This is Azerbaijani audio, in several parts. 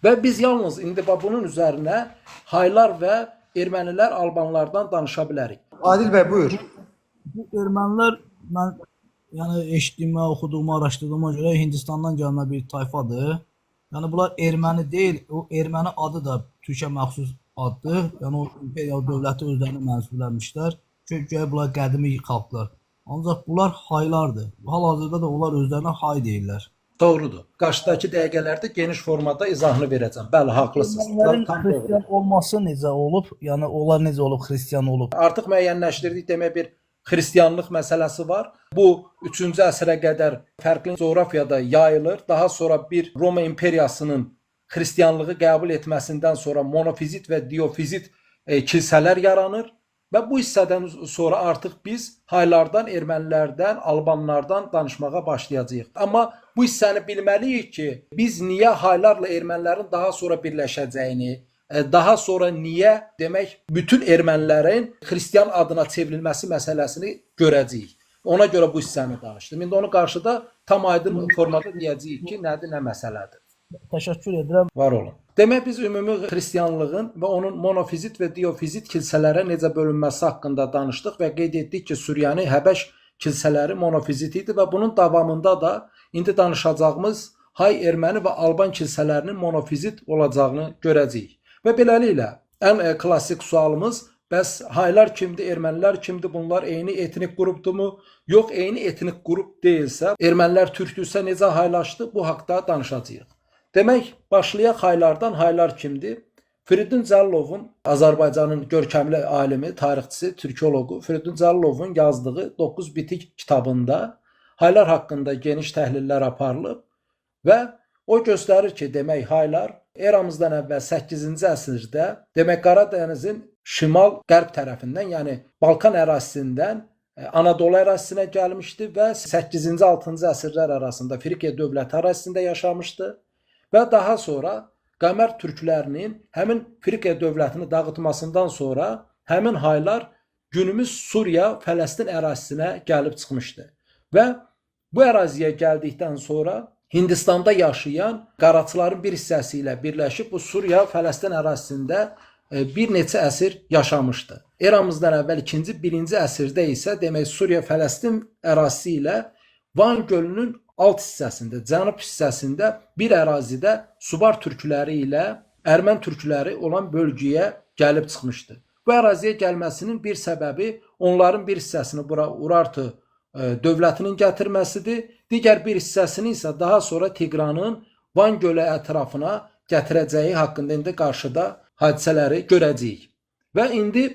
Və biz yalnız indi bunun üzərinə Haylar və ermənilər Albanlardan danışa bilərik. Adil bəy, buyur. Bu ermənilər mən yəni eşitdiyimə, oxuduğuma, araşdırdığıma görə Hindistandan gəlmə bir tayfadır. Yəni bunlar erməni deyil, o erməni adı da Türkiyə məxsus addır. Yəni o imperial dövləti özlərini mənsubləmişlər. Çünki bunlar qədimi xalqlar. Ancaq bunlar haylardır. Hal-hazırda da onlar özlərinə hay deyirlər. Doğrudur. Qarşıdakı dəqiqələrdə geniş formada izahını verəcəm. Bəli, haqlısınız. Ermənilərin xristian olması necə olub? Yəni onlar necə olub xristian olub? Artıq müəyyənləşdirdik demək bir xristianlıq məsələsi var. Bu 3-cü əsrə qədər fərqli coğrafiyada yayılır. Daha sonra bir Roma imperiyasının xristianlığı qəbul etməsindən sonra monofizit və diofizit kilsələr yaranır. Və bu hissədən sonra artıq biz Haylardan, ermənilərdən, Albanlardan danışmağa başlayacağıq. Amma bu hissəni bilməliyik ki, biz niyə Haylarla ermənilərin daha sonra birləşəcəyini, daha sonra niyə demək bütün ermənilərin xristian adına çevrilməsi məsələsini görəcəyik. Ona görə bu hissəni danışdım. İndi onu qarşıda tam aydın formada deyəcəyik ki, nədir, nə məsələdir. Təşəkkür edirəm. Var olun. Demək biz ümumi xristianlığın və onun monofizit və diofizit kilsələrə necə bölünməsi haqqında danışdıq və qeyd etdik ki, Suriyanın Həbəş kilsələri monofizit idi və bunun davamında da indi danışacağımız Hay erməni və Alban kilsələrinin monofizit olacağını görəcəyik. Və beləliklə ən klassik sualımız, bəs Haylar kimdir, ermənilər kimdir, bunlar eyni etnik qrupdurmu? Yox, eyni etnik qrup deyilsə, ermənilər türkdürsə necə haylaşdı? Bu haqda danışacağıq. Demək, başlayaq Haylardan. Haylar kimdir? Firidun Cəllovun, Azərbaycanın görkəmli alimi, tarixçisi, türkologu Firidun Cəllovun yazdığı 9 bitik kitabında Haylar haqqında geniş təhlillər aparılıb və o göstərir ki, demək Haylar eramızdan əvvəl 8-ci əsrdə, demək Qaradənizin şimal-qərb tərəfindən, yəni Balkan ərazisindən Anadolu ərazisinə gəlmişdi və 8-ci 6-cı əsrlər arasında Frikiya dövləti ərazisində yaşamışdı. Və daha sonra Qəmər türklərinin həmin Frikiya dövlətini dağıtmasından sonra həmin Haylar günümüz Suriya, Fələstin ərazisinə gəlib çıxmışdı. Və bu əraziyə gəldikdən sonra Hindistanda yaşayan qaraçıların bir hissəsi ilə birləşib bu Suriya, Fələstin ərazisində bir neçə əsr yaşamışdı. Eramızdan əvvəl 2-ci, 1-ci əsrdə isə demək Suriya, Fələstin ərazisi ilə Van gölünün alt hissəsində, cənub hissəsində bir ərazidə Subar türkləri ilə Ermən türkləri olan bölgəyə gəlib çıxmışdı. Bu əraziyə gəlməsinin bir səbəbi onların bir hissəsini bura Urartu dövlətinin gətirməsidir. Digər bir hissəsini isə daha sonra Tiqranın Van gölü ətrafına gətirəcəyi haqqında indi qarşıda hadisələri görəcəyik. Və indi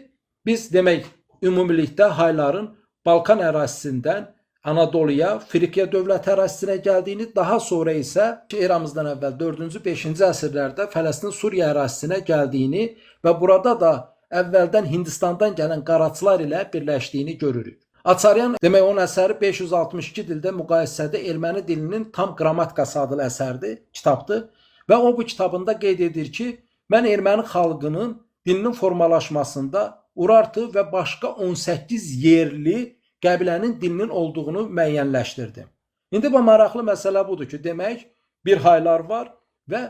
biz demək ümumilikdə Hayların Balkan ərazisindən Anadoluya, Frikiya dövləti ərazisinə gəldiyini, daha sonra isə eramızdan əvvəl 4-cü, 5-ci əsrlərdə Fələstin Suriya ərazisinə gəldiyini və burada da əvvəldən Hindistandan gələn qaraçılar ilə birləşdiyini görürük. Açaryan demək onun əsəri 562 dildə müqayisədə erməni dilinin tam qrammatikası adlı əsərdir, kitabdır və o bu kitabında qeyd edir ki, mən erməni xalqının dilinin formalaşmasında Urartu və başqa 18 yerli qəbilənin dilinin olduğunu müəyyənləşdirdi. İndi bu maraqlı məsələ budur ki, demək bir Haylar var və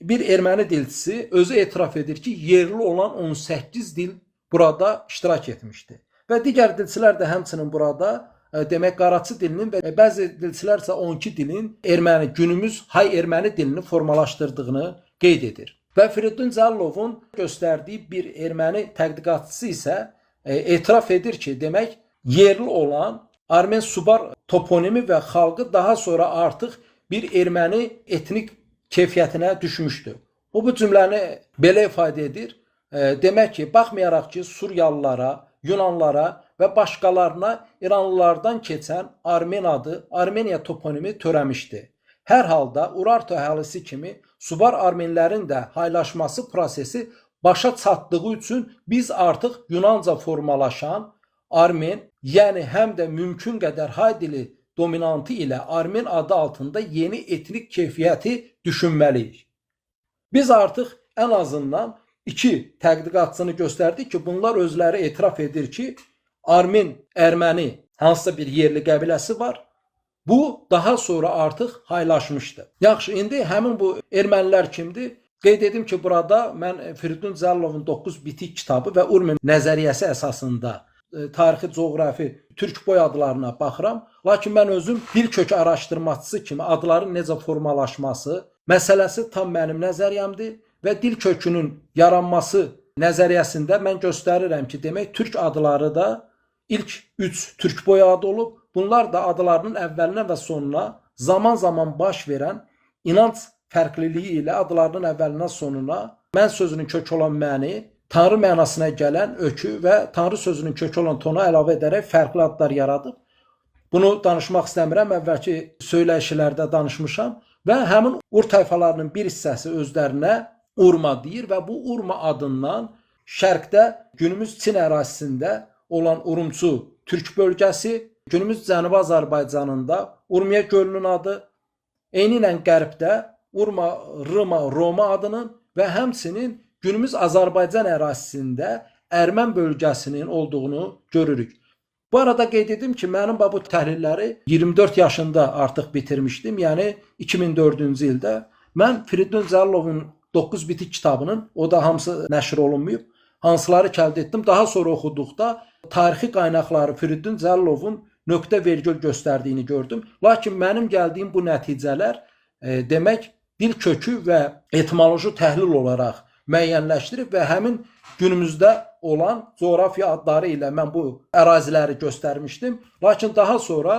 bir erməni dilçisi özü etiraf edir ki, yerli olan 18 dil burada iştirak etmişdi. Və digər dilçilər də həmçinin burada demək qaraçı dilinin və bəzi dilçilər isə 12 dilin erməni, günümüz Hay erməni dilini formalaşdırdığını qeyd edir. Və Firidun Cəllovun göstərdiyi bir erməni tədqiqatçısı isə etiraf edir ki, demək yerli olan Armen Subar toponimi və xalqı daha sonra artıq bir erməni etnik keyfiyyətinə düşmüşdü. O bu cümləni belə ifadə edir. Demək ki, baxmayaraq ki, Suriyalılara, Yunanlara və başqalarına İranlılardan keçən Armen adı, Armeniya toponimi törəmişdi. Hər halda Urartu əhalisi kimi Subar Armenlərin də haylaşması prosesi başa çatdığı üçün biz artıq Yunanca formalaşan Armen, yəni həm də mümkün qədər Hay dili dominantı ilə Armen adı altında yeni etnik keyfiyyəti düşünməliyik. Biz artıq ən azından 2 tədqiqatçını göstərdik ki, bunlar özləri etiraf edir ki, Armen, erməni hansısa bir yerli qəbiləsi var. Bu daha sonra artıq haylaşmışdı. Yaxşı, indi həmin bu ermənilər kimdir? Qeyd edim ki, burada mən Firidun Cəllovun 9 bitik kitabı və Urmi nəzəriyyəsi əsasında tarixi, coğrafi, türk boy adlarına baxıram. Lakin mən özüm dil kökü araşdırmaçısı kimi adların necə formalaşması məsələsi tam mənim nəzəriyyəmdir və dil kökünün yaranması nəzəriyyəsində mən göstərirəm ki, demək türk adları da ilk 3 türk boy adı olub. Bunlar da adlarının əvvəlinə və sonuna zaman-zaman baş verən inanc fərqliliyi ilə adlarının əvvəlinə sonuna mən sözünün kökü olan məni, tanrı mənasına gələn ökü və tanrı sözünün kökü olan tona əlavə edərək fərqli adlar yaradıb. Bunu danışmaq istəmirəm, əvvəlki söyləyişlərdə danışmışam və həmin Ur tayfalarının bir hissəsi özlərinə Urma deyir və bu Urma adından şərqdə günümüz Çin ərazisində olan Urumçu türk bölgəsi, günümüz Cənubi Azərbaycanında Urmiya gölünün adı, eyni ilə qərbdə Urma, Rıma, Roma adının və həmçinin günümüz Azərbaycan ərazisində Ərmən bölgəsinin olduğunu görürük. Bu arada qeyd edim ki, mənim bu təhlilləri 24 yaşında artıq bitirmişdim. Yəni 2004-cü ildə mən Firidun Cəllovun 9 bitik kitabının, o da hamısı nəşr olunmayıb, hansıları əldə etdim. Daha sonra oxuduqda tarixi qaynaqları Firidun Cəllovun nöqtə vergül göstərdiyini gördüm. Lakin mənim gəldiyim bu nəticələr demək dil kökü və etimoloji təhlil olaraq müəyyənləşdirib və həmin günümüzdə olan coğrafiya adları ilə mən bu əraziləri göstərmişdim. Lakin daha sonra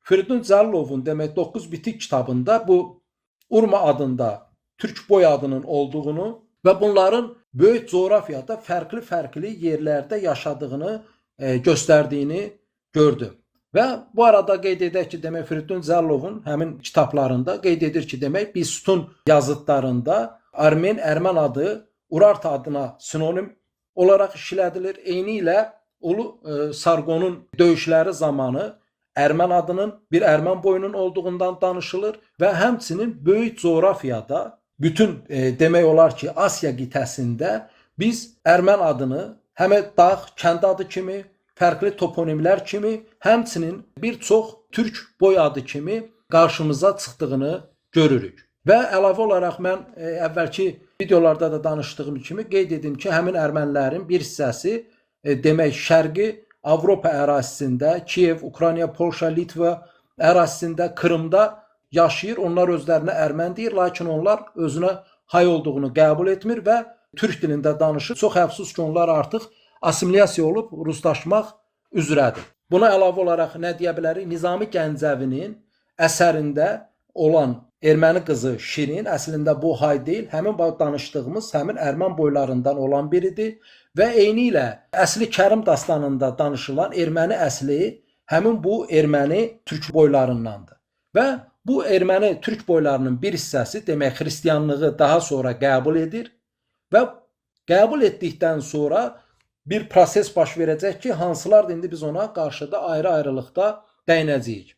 Firidun Cəllovun demək 9 bitik kitabında bu Urma adında türk boy adının olduğunu və bunların böyük coğrafiyada fərqli yerlərdə yaşadığını göstərdiyini gördüm. Və bu arada qeyd edək ki, demək Firidun Cəllovun həmin kitablarında qeyd edir ki, demək Bistun yazıtlarında Ermən adı Urartu adına sinonim olaraq işlədilir. Eyni ilə Ulu Sargonun döyüşləri zamanı Ermən adının bir Ermən boyunun olduğundan danışılır və həmçinin böyük coğrafiyada bütün demək olar ki, Asiya qitəsində biz Ermən adını həm dağ, kənd adı kimi, fərqli toponimlər kimi, həmçinin bir çox türk boy adı kimi qarşımıza çıxdığını görürük. Və əlavə olaraq mən əvvəlki videolarda da danışdığım kimi qeyd edim ki, həmin ermənilərin bir hissəsi demək Şərqi Avropa ərazisində, Kiyev, Ukrayna, Polşa, Litva ərazisində, Krımda yaşayır. Onlar özlərinə ermən deyir, lakin onlar özünə hay olduğunu qəbul etmir və türk dilində danışır. Çox əfsus ki, onlar artıq assimilyasiya olub ruslaşmaq üzrədir. Buna əlavə olaraq nə deyə bilərik? Nizami Gəncəvinin əsərində olan erməni qızı Şirin əslində bu hay deyil, həmin danışdığımız həmin ermən boylarından olan biridir və eyni ilə əsli Kərim dastanında danışılan erməni əsli həmin bu erməni türk boylarındandır. Və bu erməni türk boylarının bir hissəsi demək xristianlığı daha sonra qəbul edir və qəbul etdikdən sonra bir proses baş verəcək ki, hansılar indi biz ona qarşıda ayrı-ayrılıqda dəyinəcəyik.